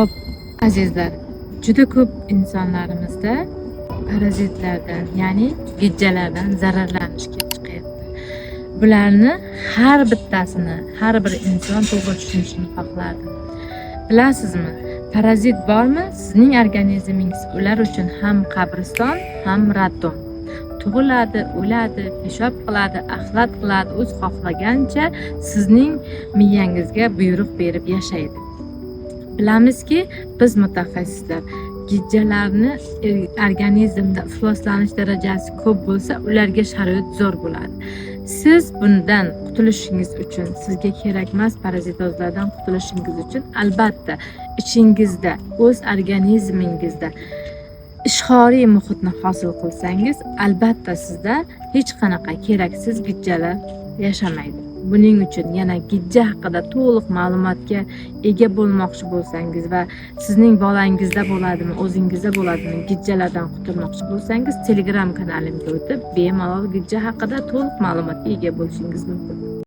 Xo'p, azizlar, juda ko'p insonlarimizda parazitlardan, ya'ni gijjalardan zararlanish kelib chiqyapti. Bularni har bittasini har bir inson to'g'ri tushunishini xohlardim. Bilasizmi, parazit bormi? Sizning organizmingiz ular uchun ham qabriston, ham raddom. Tug'iladi, o'ladi, peshob qiladi, axlat qiladi, o'z xohlagancha sizning miyangizga buyruq berib yashaydi. Bilamizki, biz mutaxassislar gijjalarni organizmda ifloslanish darajasi ko'p bo'lsa, ularga sharoit zo'r bo'ladi. Siz bundan qutulishingiz uchun, sizga kerak emas parazitozlardan qutulishingiz uchun albatta ichingizda, o'z organizmingizda ishqoriy muhitni hosil qilsangiz, albatta sizda hech qanaqa keraksiz gijjalar yashamaydi. Buning uchun yana gijja haqida to'liq ma'lumotga ega bo'lmoqchi bo'lsangiz va sizning bolangizda bo'ladimi, o'zingizda bo'ladimi, gijjalardan qutulmoqchi bo'lsangiz, Telegram kanalimga o'tib bemalol gijja haqida to'liq ma'lumotga ega bo'lishingiz mumkin.